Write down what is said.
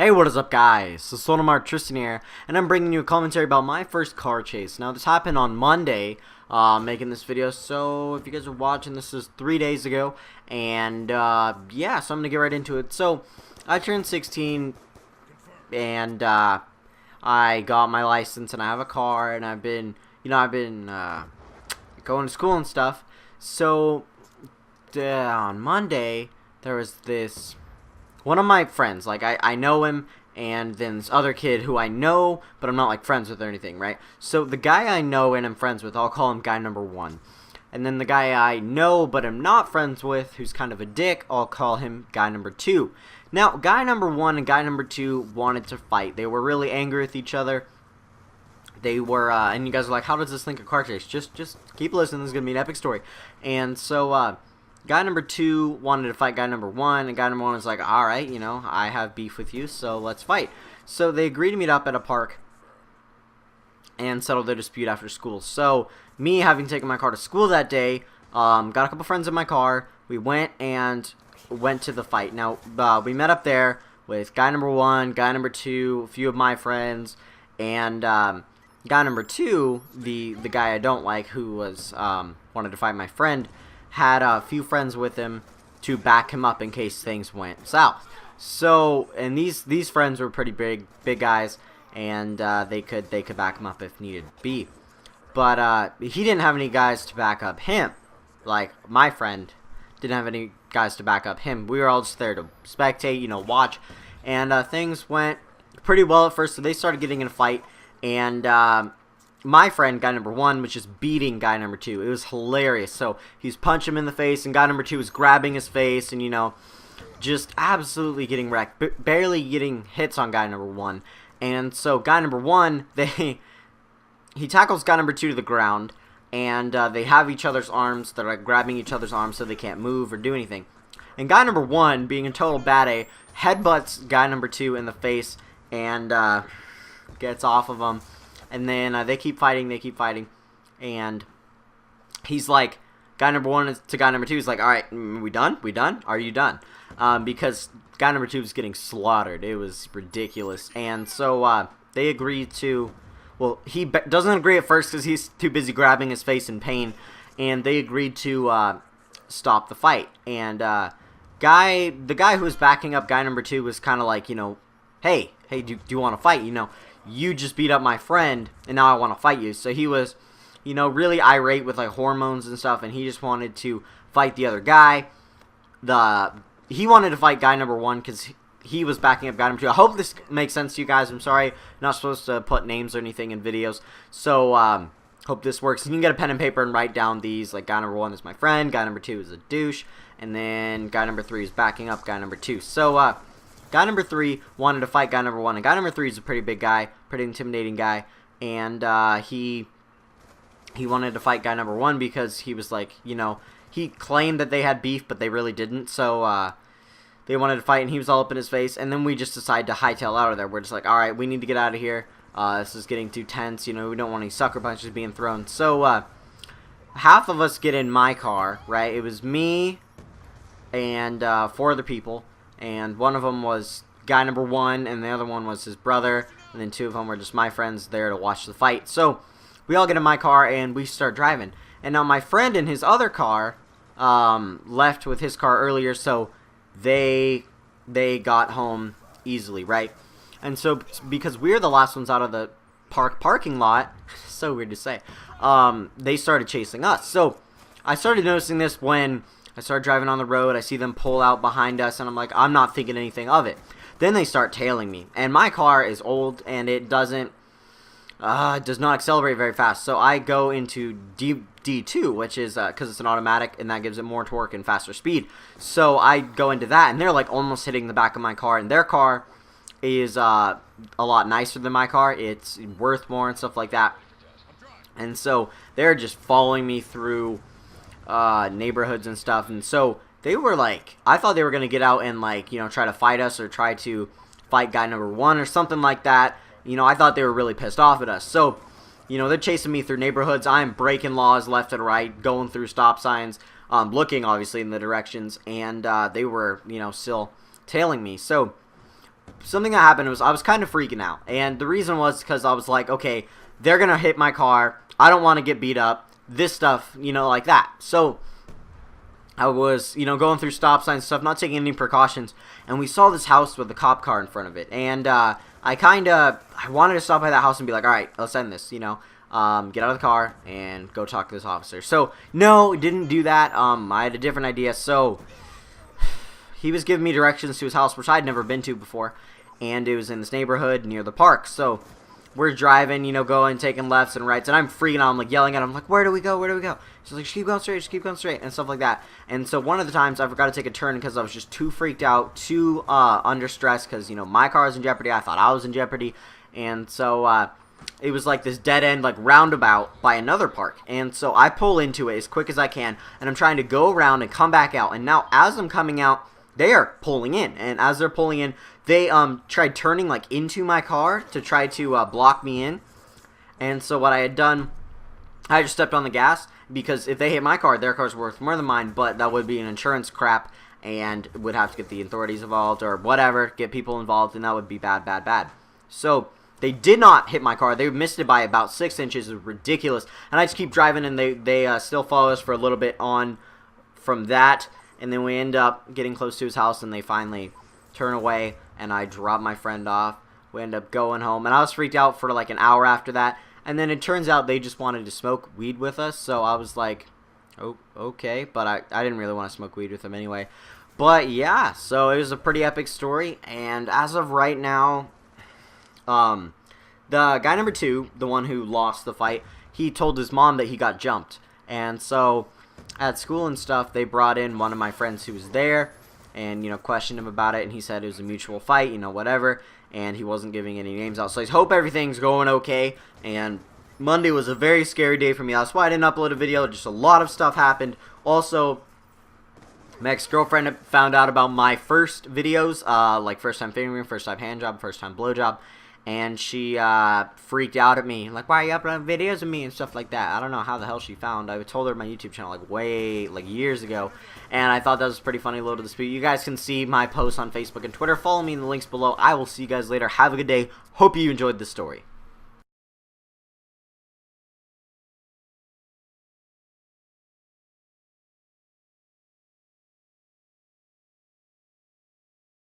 Hey, what is up, guys? It's Sonomar Tristan here, and I'm bringing you a commentary about my first car chase. Now, this happened on Monday, making this video, so if you guys are watching, this is 3 days ago, and, yeah, so I'm gonna get right into it. So, I turned 16, and, I got my license, and I have a car, and I've been going to school and stuff. So, on Monday, there was this one of my friends, like, I know him, and then this other kid who I know, but I'm not, like, friends with or anything, right? So the guy I know and I'm friends with, I'll call him guy number 1. And then the guy I know but am not friends with, who's kind of a dick, I'll call him guy number 2. Now, guy number 1 and guy number 2 wanted to fight. They were really angry with each other. They were, and you guys are like, how does this link a car chase? Just keep listening, this is going to be an epic story. And so, guy number 2 wanted to fight guy number 1, and guy number 1 was like, alright, you know, I have beef with you, so let's fight. So they agreed to meet up at a park and settle their dispute after school. So, me having taken my car to school that day, got a couple friends in my car, we went to the fight. Now, we met up there with guy number 1, guy number 2, a few of my friends, and, guy number 2, the guy I don't like, who was, wanted to fight my friend, had a few friends with him to back him up in case things went south. So, and these friends were pretty big guys, and they could back him up if needed be. But he didn't have any guys to back up him. Like, my friend didn't have any guys to back up him. We were all just there to spectate, you know, watch. And things went pretty well at first, so they started getting in a fight. And my friend, guy number 1, was just beating guy number 2. It was hilarious. So he's punching him in the face, and guy number 2 was grabbing his face, and, you know, just absolutely getting wrecked. Barely getting hits on guy number 1. And so guy number 1, he tackles guy number 2 to the ground, and they have each other's arms. They're like grabbing each other's arms so they can't move or do anything. And guy number 1, being a total bad A, headbutts guy number 2 in the face and gets off of him. And then they keep fighting, and he's like, guy number 1 to guy number 2 is like, alright, we done? Are you done? Because guy number 2 was getting slaughtered. It was ridiculous. And so they agreed to, well, he doesn't agree at first because he's too busy grabbing his face in pain, and they agreed to stop the fight. And the guy who was backing up guy number 2 was kind of like, you know, hey, do you want to fight? You know, you just beat up my friend, and now I want to fight you. So he was, you know, really irate with, like, hormones and stuff, and he just wanted to fight the other guy. He wanted to fight guy number 1 because he was backing up guy number 2. I hope this makes sense to you guys. I'm sorry, I'm not supposed to put names or anything in videos. So, hope this works. You can get a pen and paper and write down these. Like, guy number 1 is my friend, guy number 2 is a douche, and then guy number 3 is backing up guy number 2. So, guy number 3 wanted to fight guy number 1, and guy number 3 is a pretty big guy, pretty intimidating guy, and he wanted to fight guy number 1 because he was like, you know, he claimed that they had beef, but they really didn't, so they wanted to fight, and he was all up in his face, and then we just decided to hightail out of there. We're just like, alright, we need to get out of here, this is getting too tense, you know, we don't want any sucker punches being thrown. So, half of us get in my car, right? It was me and 4 other people, and one of them was guy number 1, and the other one was his brother, and then 2 of them were just my friends there to watch the fight. So we all get in my car, and we start driving. And now my friend in his other car left with his car earlier, so they got home easily, right? And so because we're the last ones out of the parking lot, so weird to say, they started chasing us. So I started noticing this when I started driving on the road. I see them pull out behind us, and I'm like, I'm not thinking anything of it. Then they start tailing me, and my car is old, and it does not accelerate very fast. So I go into D2, which is because it's an automatic, and that gives it more torque and faster speed. So I go into that, and they're like almost hitting the back of my car, and their car is a lot nicer than my car. It's worth more and stuff like that. And so they're just following me through neighborhoods and stuff, and so they were like, I thought they were gonna get out and, like, you know, try to fight us or try to fight guy number 1 or something like that. You know, I thought they were really pissed off at us. So, you know, they're chasing me through neighborhoods. I'm breaking laws left and right, going through stop signs, looking obviously in the directions, and they were, you know, still tailing me. So something that happened was I was kind of freaking out. And the reason was because I was like, okay, they're going to hit my car. I don't want to get beat up. This stuff, like that. So I was, going through stop signs and stuff, not taking any precautions. And we saw this house with a cop car in front of it. And I wanted to stop by that house and be like, all right, let's end this, get out of the car and go talk to this officer. So, no, didn't do that. I had a different idea. So, he was giving me directions to his house, which I'd never been to before. And it was in this neighborhood near the park. So, we're driving, going, taking lefts and rights. And I'm freaking out. I'm, like, yelling at him, like, where do we go? Where do we go? She's like, just keep going straight, and stuff like that. And so, one of the times, I forgot to take a turn because I was just too freaked out, too under stress. Because, my car was in jeopardy. I thought I was in jeopardy. And so, it was like this dead end, like roundabout by another park. And so I pull into it as quick as I can, and I'm trying to go around and come back out. And now as I'm coming out, they are pulling in. And as they're pulling in, they tried turning like into my car to try to block me in. And so what I had done, I just stepped on the gas, because if they hit my car, their car's worth more than mine, but that would be an insurance crap and would have to get the authorities involved or whatever, get people involved, and that would be bad. So they did not hit my car. They missed it by about 6 inches. It was ridiculous. And I just keep driving, and they still follow us for a little bit on from that. And then we end up getting close to his house, and they finally turn away, and I drop my friend off. We end up going home, and I was freaked out for like an hour after that. And then it turns out they just wanted to smoke weed with us, so I was like, oh, okay. But I didn't really want to smoke weed with them anyway. But yeah, so it was a pretty epic story, and as of right now, the guy number 2, the one who lost the fight, he told his mom that he got jumped. And so at school and stuff, they brought in one of my friends who was there and, questioned him about it. And he said it was a mutual fight, whatever. And he wasn't giving any names out. So I hope everything's going okay. And Monday was a very scary day for me. That's why I didn't upload a video. Just a lot of stuff happened. Also, my ex-girlfriend found out about my first videos, like first time fingering, first time hand job, first time blowjob. And she freaked out at me, like, why are you uploading videos of me and stuff like that. I don't know how the hell she found. I told her my YouTube channel like years ago, and I thought that was pretty funny. Low to the speed. You guys can see my posts on Facebook and Twitter. Follow me in the links below. I will see you guys later. Have a good day. Hope you enjoyed this story.